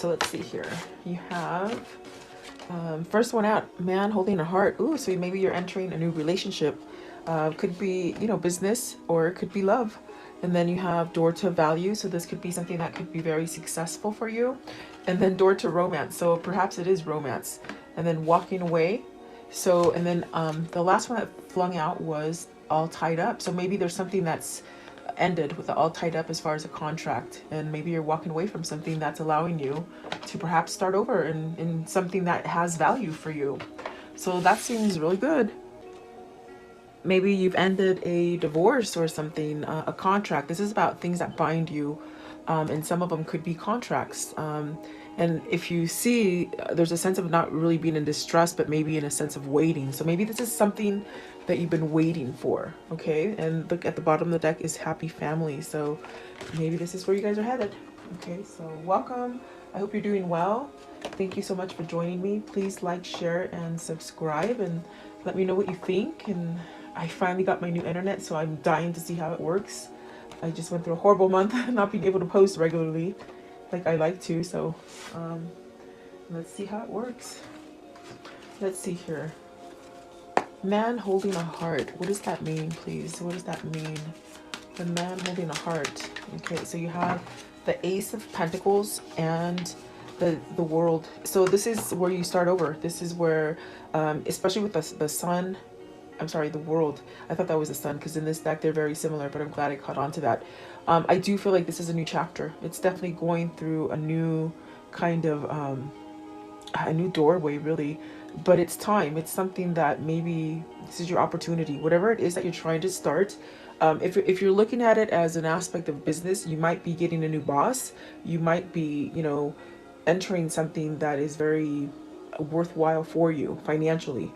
So let's see here. You have first one out, man holding a heart. Ooh, so maybe you're entering a new relationship. Could be, you know, business, or it could be love. And then you have door to value. So this could be something that could be very successful for you. And then door to romance. So perhaps it is romance. And then walking away. So, and then the last one that flung out was all tied up. So maybe there's something that's ended with the all tied up as far as a contract, and maybe you're walking away from something that's allowing you to perhaps start over in something that has value for you. So that seems really good. Maybe you've ended a divorce or something, a contract. This is about things that bind you, and some of them could be contracts. And if you see, there's a sense of not really being in distress, but maybe in a sense of waiting. So maybe this is something that you've been waiting for, okay? And look at the bottom of the deck is happy family. So maybe this is where you guys are headed. Okay, so welcome. I hope you're doing well. Thank you so much for joining me. Please like, share, and subscribe, and let me know what you think. And I finally got my new internet, so I'm dying to see how it works. I just went through a horrible month not being able to post regularly like I like to. So let's see how it works. Let's see here. Man holding a heart. What does that mean, please? What does that mean? The man holding a heart. Okay, so you have the Ace of Pentacles and the World. So this is where you start over. This is where, especially with the Sun, I'm sorry, the World. I thought that was the Sun, because in this deck they're very similar, but I'm glad I caught on to that. I do feel like this is a new chapter. It's definitely going through a new kind of, a new doorway, really. But it's time. It's something that maybe this is your opportunity. Whatever it is that you're trying to start, if you're looking at it as an aspect of business, you might be getting a new boss. You might be, you know, entering something that is very worthwhile for you financially.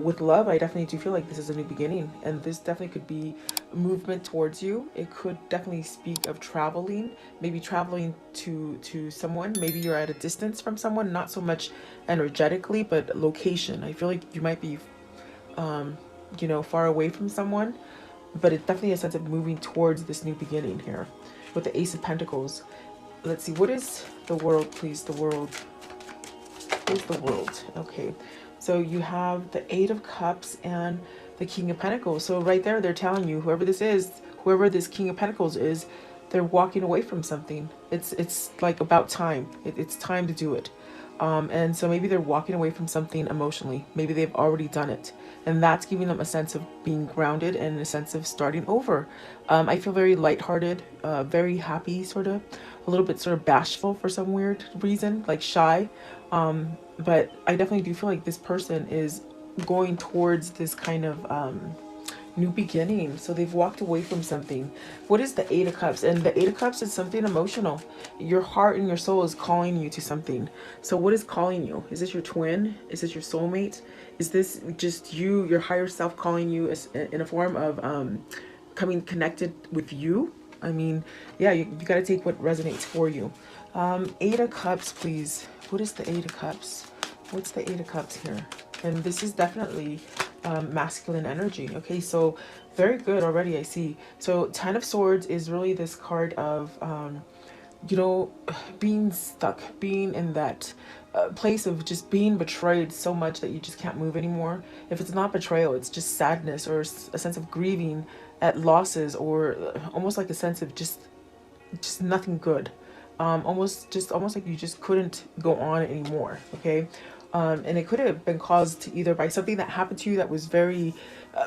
With love, I definitely do feel like this is a new beginning, and this definitely could be movement towards you. It could definitely speak of traveling, maybe traveling to someone. Maybe you're at a distance from someone, not so much energetically, but location. I feel like you might be, you know, far away from someone, but it's definitely a sense of moving towards this new beginning here with the Ace of Pentacles. Let's see, what is the World, please? The World. What is the World? Okay. So you have the Eight of Cups and the King of Pentacles. So right there, they're telling you, whoever this is, whoever this King of Pentacles is, they're walking away from something. It's like about time. It's time to do it. And so maybe they're walking away from something emotionally. Maybe they've already done it. And that's giving them a sense of being grounded and a sense of starting over. I feel very lighthearted, very happy, sort of, a little bit sort of bashful for some weird reason, like shy. But I definitely do feel like this person is going towards this kind of new beginning. So they've walked away from something. What is the Eight of Cups? And the Eight of Cups is something emotional. Your heart and your soul is calling you to something. So what is calling you? Is this your twin? Is this your soulmate? Is this just you, your higher self, calling you as, in a form of coming connected with you? I mean, yeah, you got to take what resonates for you. Eight of Cups, please. What is the Eight of Cups? What's the Eight of Cups here? And this is definitely masculine energy. Okay, so very good already, I see. So Ten of Swords is really this card of, you know, being stuck, being in that place of just being betrayed so much that you just can't move anymore. If it's not betrayal, it's just sadness or a sense of grieving at losses, or almost like a sense of just nothing good. Almost like you just couldn't go on anymore. Okay. And it could have been caused either by something that happened to you that was very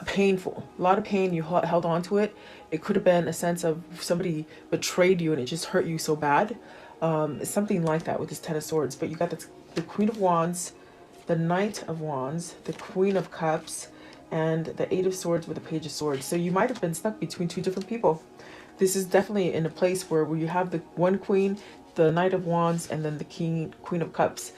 painful, a lot of pain, you held on to it. It could have been a sense of somebody betrayed you and it just hurt you so bad. Something like that with this Ten of Swords. But you got the Queen of Wands, the Knight of Wands, the Queen of Cups, and the Eight of Swords with the Page of Swords. So you might have been stuck between two different people. This is definitely in a place where you have the one queen, the Knight of Wands, and then the Queen of Cups.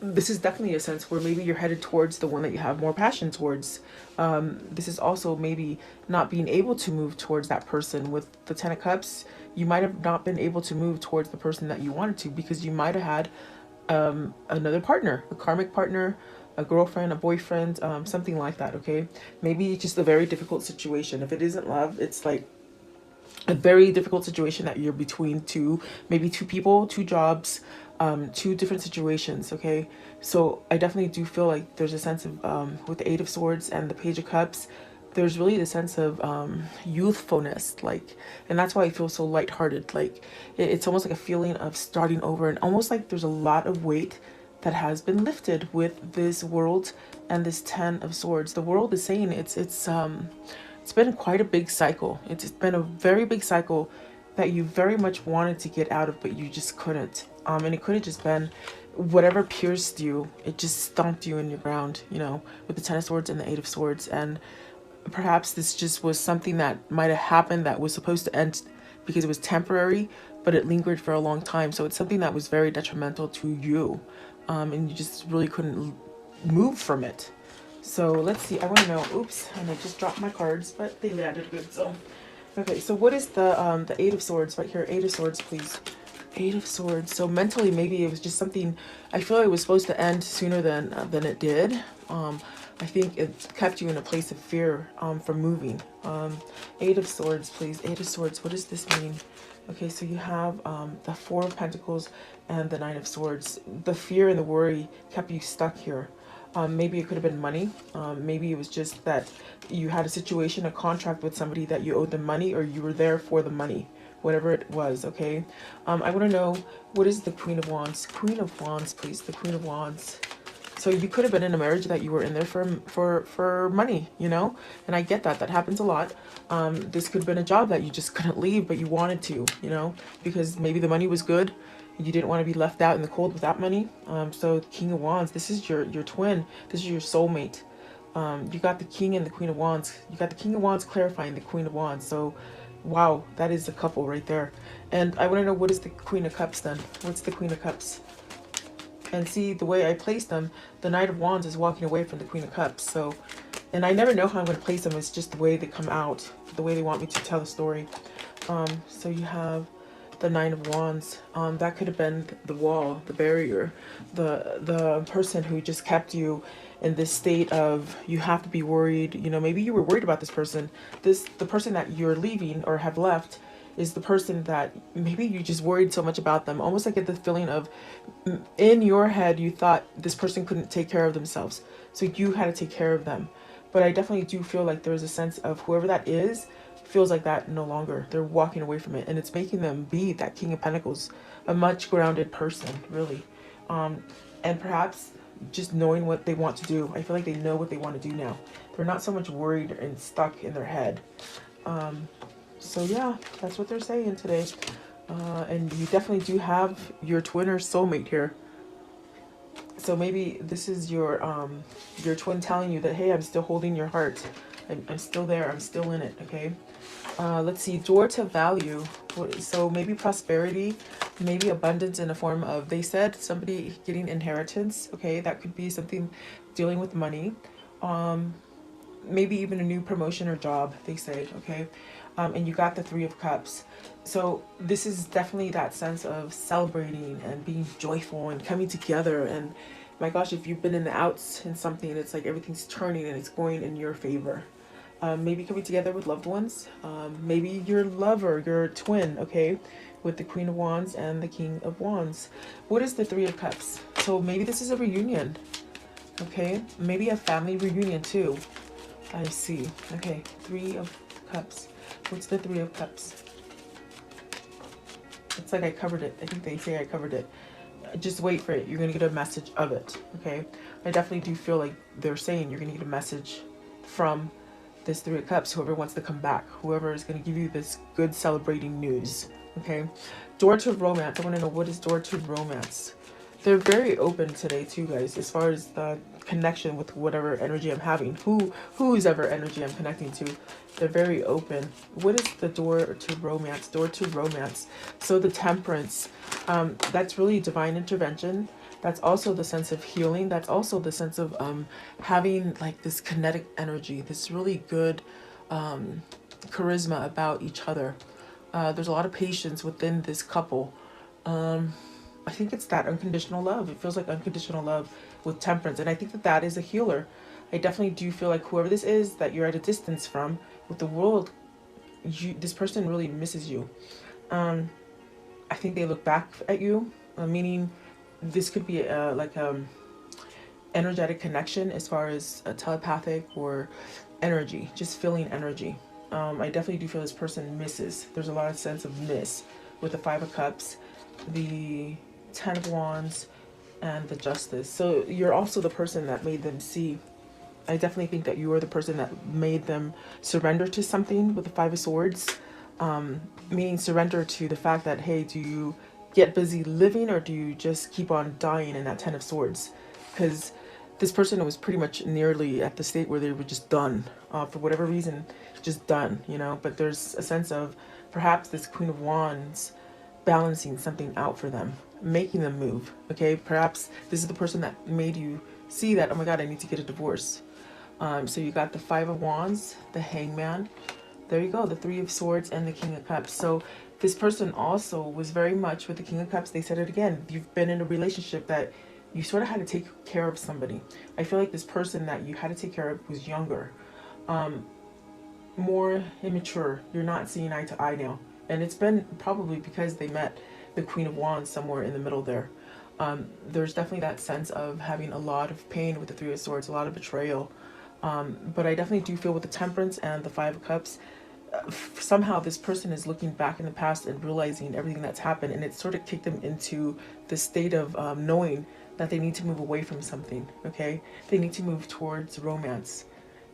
This is definitely a sense where maybe you're headed towards the one that you have more passion towards. This is also maybe not being able to move towards that person. With the Ten of Cups, you might have not been able to move towards the person that you wanted to, because you might have had another partner, a karmic partner, a girlfriend, a boyfriend, something like that. Okay, maybe just a very difficult situation. If it isn't love, it's like a very difficult situation that you're between two, maybe two people, two jobs, two different situations. Okay, so I definitely do feel like there's a sense of with the Eight of Swords and the Page of Cups, there's really the sense of youthfulness, like, and that's why I feel so lighthearted. Like it's almost like a feeling of starting over, and almost like there's a lot of weight that has been lifted with this world and this Ten of Swords. The world is saying it's been quite a big cycle. It's been a very big cycle that you very much wanted to get out of, but you just couldn't. And it could have just been whatever pierced you, it just stomped you in your ground, you know, with the Ten of Swords and the Eight of Swords. And perhaps this just was something that might have happened that was supposed to end because it was temporary, but it lingered for a long time. So it's something that was very detrimental to you, and you just really couldn't move from it. So let's see. I want to know. Oops, and I just dropped my cards, but they landed good. So okay. So what is the Eight of Swords right here? Eight of Swords, please. Eight of Swords. So mentally, maybe it was just something. I feel it was supposed to end sooner than it did. I think it kept you in a place of fear from moving. Eight of Swords, please. Eight of Swords. What does this mean? Okay, so you have the Four of Pentacles and the Nine of Swords. The fear and the worry kept you stuck here. Maybe it could have been money. Maybe it was just that you had a situation, a contract with somebody that you owed them money, or you were there for the money, whatever it was. Okay. I want to know, what is the Queen of Wands? Queen of Wands, please. The Queen of Wands. So you could have been in a marriage that you were in there for money, you know, and I get that. That happens a lot. This could have been a job that you just couldn't leave, but you wanted to, you know, because maybe the money was good. You didn't want to be left out in the cold without money. So the King of Wands, this is your twin. This is your soulmate. You got the King and the Queen of Wands. You got the King of Wands clarifying the Queen of Wands. So, wow, that is a couple right there. And I want to know, what is the Queen of Cups then? What's the Queen of Cups? And see, the way I place them, the Knight of Wands is walking away from the Queen of Cups. So, and I never know how I'm going to place them. It's just the way they come out, the way they want me to tell the story. So you have the Nine of Wands. That could have been the wall, the barrier, the person who just kept you in this state of, you have to be worried. You know, maybe you were worried about this person. The person that you're leaving or have left is the person that maybe you just worried so much about them. Almost like get the feeling of, in your head, you thought this person couldn't take care of themselves, so you had to take care of them. But I definitely do feel like there's a sense of whoever that is feels like that no longer. They're walking away from it, and it's making them be that King of Pentacles, a much grounded person, really. And perhaps just knowing what they want to do. I feel like they know what they want to do now. They're not so much worried and stuck in their head. So yeah, that's what they're saying today. And you definitely do have your twin or soulmate here. So maybe this is your twin telling you that, hey, I'm still holding your heart. I'm still there. I'm still in it. Okay. Let's see. Door to value. So maybe prosperity, maybe abundance in a form of, they said somebody getting inheritance. Okay. That could be something dealing with money. Maybe even a new promotion or job, they say. Okay. And you got the Three of Cups. So this is definitely that sense of celebrating and being joyful and coming together. And my gosh, if you've been in the outs in something, it's like everything's turning and it's going in your favor. Maybe coming together with loved ones. Maybe your lover, your twin, okay, with the Queen of Wands and the King of Wands. What is the Three of Cups? So maybe this is a reunion, okay? Maybe a family reunion too. I see. Okay, Three of Cups. What's the Three of Cups? It's like I covered it. I think they say I covered it. Just wait for it. You're going to get a message of it, okay? I definitely do feel like they're saying you're going to get a message from this Three of Cups, whoever wants to come back, whoever is going to give you this good celebrating news, okay? Door to romance. I want to know, what is door to romance? They're very open today too, guys, as far as the connection with whatever energy I'm having, whose ever energy I'm connecting to. They're very open. What is the door to romance? Door to romance. So the Temperance, that's really divine intervention. That's also the sense of healing. That's also the sense of having like this kinetic energy, this really good charisma about each other. There's a lot of patience within this couple. I think it's that unconditional love. It feels like unconditional love with Temperance. And I think that that is a healer. I definitely do feel like whoever this is that you're at a distance from, with the world this person really misses you. um I think they look back at you, meaning this could be like energetic connection as far as a telepathic or energy, just feeling energy. I definitely do feel this person misses. There's a lot of sense of miss with the Five of Cups, the Ten of Wands, and the Justice. So you're also the person that made them see. I definitely think that you are the person that made them surrender to something with the Five of Swords, meaning surrender to the fact that, hey, do you get busy living or do you just keep on dying in that Ten of Swords? Because this person was pretty much nearly at the state where they were just done, for whatever reason, just done, you know. But there's a sense of perhaps this Queen of Wands balancing something out for them, making them move. Okay, perhaps this is the person that made you see that, oh my God, I need to get a divorce. So you got the Five of Wands, the Hangman. There you go, the Three of Swords and the King of Cups. So this person also was very much with the King of Cups. They said it again. You've been in a relationship that you sort of had to take care of somebody. I feel like this person that you had to take care of was younger, more immature. You're not seeing eye to eye now. And it's been probably because they met the Queen of Wands somewhere in the middle there. There's definitely that sense of having a lot of pain with the Three of Swords, a lot of betrayal. But I definitely do feel with the Temperance and the Five of Cups, somehow this person is looking back in the past and realizing everything that's happened, and it sort of kicked them into this state of knowing that they need to move away from something. Okay, they need to move towards romance,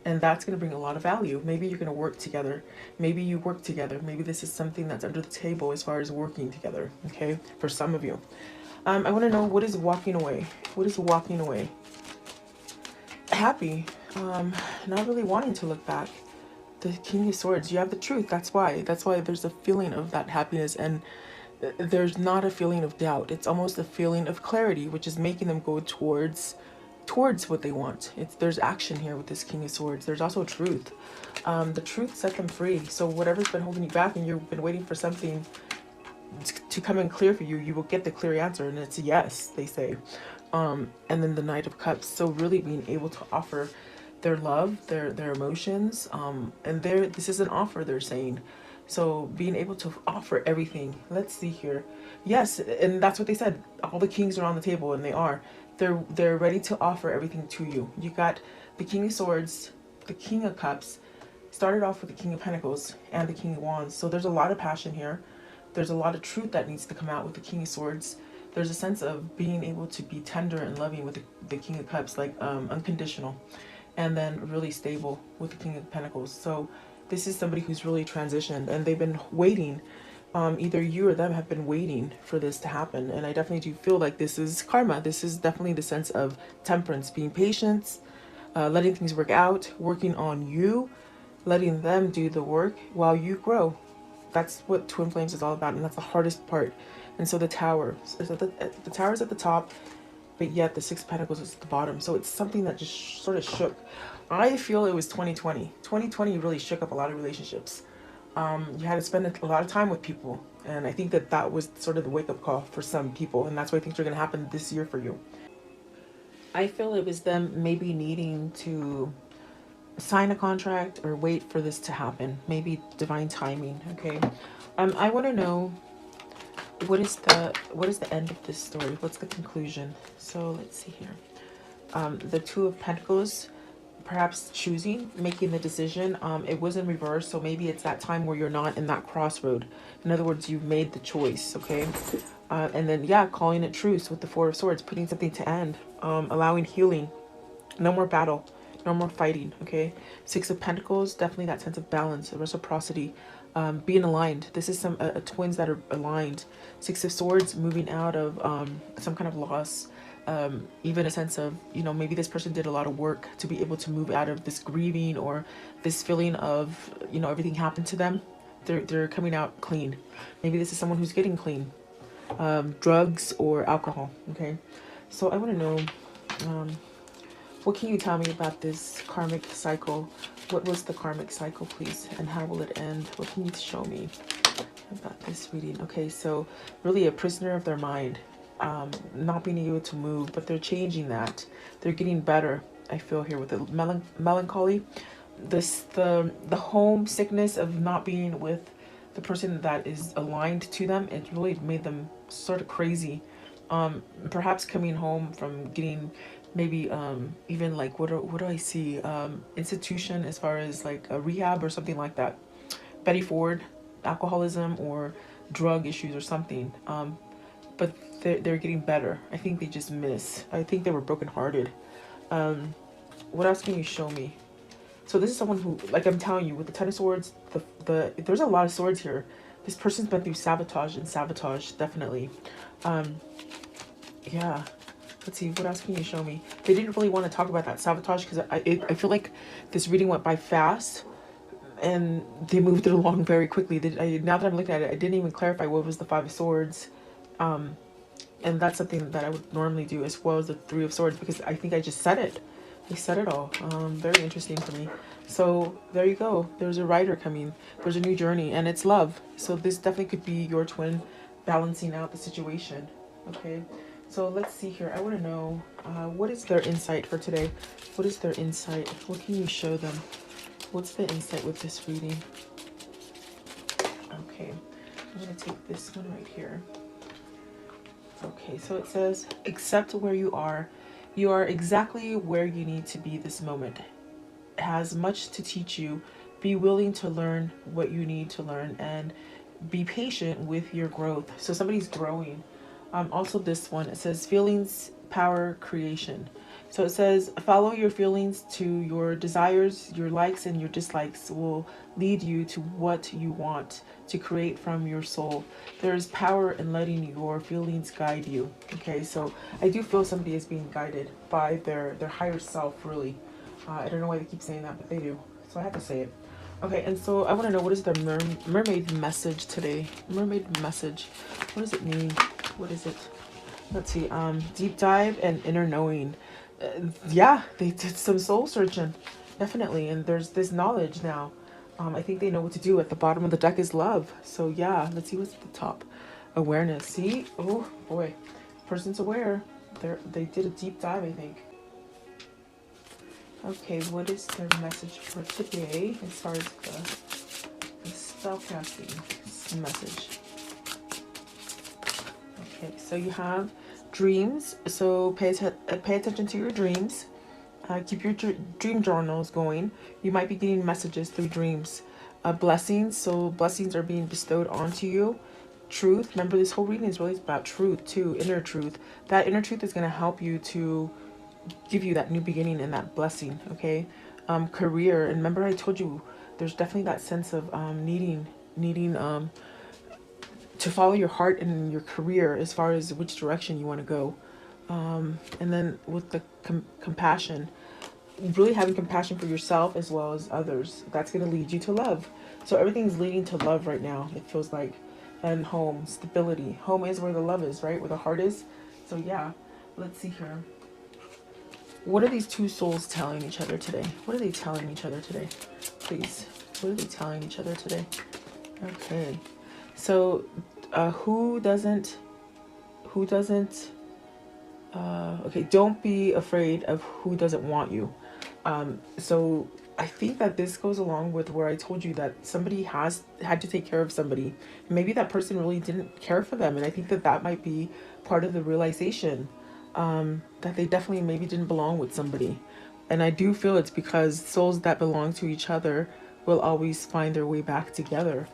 and that's going to bring a lot of value. Maybe you're going to work together, maybe you work together, maybe this is something that's under the table as far as working together. Okay, for some of you, I want to know, what is walking away? What is walking away? Happy, not really wanting to look back. The King of Swords, you have the truth. That's why there's a feeling of that happiness, and there's not a feeling of doubt. It's almost a feeling of clarity, which is making them go towards what they want. There's action here with this King of Swords. There's also truth. The truth set them free. So whatever's been holding you back and you've been waiting for something to come in clear for you, you will get the clear answer, and it's yes, they say. And then the Knight of Cups. So really being able to offer their love, their emotions, and this is an offer, they're saying. So being able to offer everything. Let's see here. Yes, and that's what they said. All the kings are on the table, and they are. They're ready to offer everything to you. You got the King of Swords, the King of Cups, started off with the King of Pentacles and the King of Wands. So there's a lot of passion here. There's a lot of truth that needs to come out with the King of Swords. There's a sense of being able to be tender and loving with the King of Cups, like unconditional, and then really stable with the King of Pentacles. So this is somebody who's really transitioned, and they've been waiting. Either you or them have been waiting for this to happen. And I definitely do feel like this is karma. This is definitely the sense of temperance, being patient, letting things work out, working on you, letting them do the work while you grow. That's what Twin Flames is all about, and that's the hardest part. And so the Tower is the Tower's at the top, but yet the Six of Pentacles is at the bottom. So it's something that just sort of shook. I feel it was 2020. 2020 really shook up a lot of relationships. You had to spend a lot of time with people, and I think that was sort of the wake-up call for some people, and that's why I think they're going to happen this year for you. I feel it was them maybe needing to sign a contract or wait for this to happen. Maybe divine timing. Okay. I want to know, what is the end of this story? What's the conclusion? So let's see here. The Two of Pentacles, perhaps choosing, making the decision. It was in reverse, so maybe it's that time where you're not in that crossroad. In other words, you've made the choice. Okay. And then, yeah, calling it truce with the Four of Swords, putting something to end, allowing healing. No more battle, no more fighting. Okay. Six of Pentacles, definitely that sense of balance, reciprocity, being aligned. This is some twins that are aligned. Six of Swords, moving out of some kind of loss, even a sense of, you know, maybe this person did a lot of work to be able to move out of this grieving or this feeling of, you know, everything happened to them. They're coming out clean. Maybe this is someone who's getting clean. Drugs or alcohol. Okay, so I want to know, what can you tell me about this karmic cycle? What was the karmic cycle, please, and how will it end? What can you show me about this reading? Okay, so really a prisoner of their mind, not being able to move, but they're changing that. They're getting better. I feel here with the melancholy, the homesickness of not being with the person that is aligned to them, it really made them sort of crazy. Perhaps coming home from getting maybe even like what do I see, institution as far as like a rehab or something like that. Betty Ford, alcoholism or drug issues or something. But they're getting better. I think they just miss. I think they were brokenhearted. What else can you show me? So this is someone who, like I'm telling you, with the Ten of Swords, there's a lot of swords here. This person's been through sabotage and sabotage, definitely. Um, yeah. Let's see, what else can you show me? They didn't really want to talk about that sabotage because I feel like this reading went by fast and they moved it along very quickly. Now that I'm looking at it, I didn't even clarify what was the Five of Swords. And that's something that I would normally do, as well as the Three of Swords, because I think I just said it. They said it all. Very interesting for me. So there you go. There's a rider coming. There's a new journey, and it's love. So this definitely could be your twin balancing out the situation. Okay. So let's see here. I want to know what is their insight for today? What is their insight? What can you show them? What's the insight with this reading? Okay. I'm going to take this one right here. Okay, so it says, accept where you are. You are exactly where you need to be this moment. It has much to teach you. Be willing to learn what you need to learn and be patient with your growth. So somebody's growing. Also this one, it says feelings, power, creation. So it says follow your feelings to your desires, your likes and your dislikes will lead you to what you want to create from your soul. There's power in letting your feelings guide you. Okay, so I do feel somebody is being guided by their higher self, really. I don't know why they keep saying that, but they do. So I have to say it. Okay, and so I want to know, what is the mermaid message today? Mermaid message. What does it mean? What is it? Let's see. Deep dive and inner knowing. Yeah, they did some soul searching, definitely. And there's this knowledge now. I think they know what to do. At the bottom of the deck is love. So yeah, let's see what's at the top. Awareness. See? Oh boy, person's aware. They did a deep dive, I think. Okay, what is their message for today as far as the spell casting message? Okay, so you have dreams. So pay attention to your dreams. Keep your dream journals going. You might be getting messages through dreams. Blessings. So blessings are being bestowed onto you. Truth. Remember, this whole reading is really about truth too. Inner truth. That inner truth is going to help you to give you that new beginning and that blessing. Okay. Career. And remember, I told you there's definitely that sense of needing to follow your heart and your career as far as which direction you want to go. And then with the compassion, really having compassion for yourself as well as others, that's going to lead you to love. So everything's leading to love right now, it feels like. And home, stability. Home is where the love is, right? Where the heart is. So yeah, let's see here. What are these two souls telling each other today? What are they telling each other today? Please. What are they telling each other today? Okay. So who doesn't okay, don't be afraid of who doesn't want you. So I think that this goes along with where I told you that somebody has had to take care of somebody. Maybe that person really didn't care for them. And I think that that might be part of the realization, that they definitely maybe didn't belong with somebody. And I do feel it's because souls that belong to each other will always find their way back together.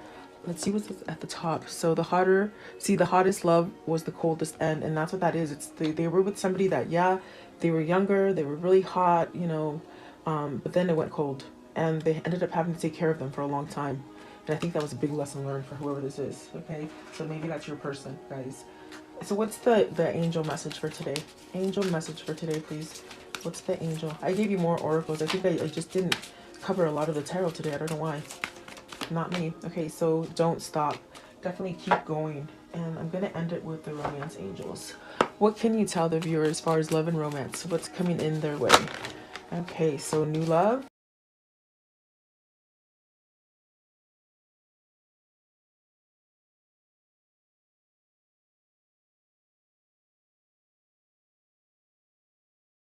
Let's see what's at the top. So the hottest love was the coldest end, and that's what that is. It's they were with somebody that, yeah, they were younger, they were really hot, you know, but then it went cold, and they ended up having to take care of them for a long time. And I think that was a big lesson learned for whoever this is. Okay, so maybe that's your person, guys. So what's the angel message for today? Angel message for today, please. What's the angel? I gave you more oracles. I think I just didn't cover a lot of the tarot today. I don't know why. Not me. Okay, so don't stop. Definitely keep going. And I'm going to end it with the romance angels. What can you tell the viewer as far as love and romance? What's coming in their way? Okay, so new love.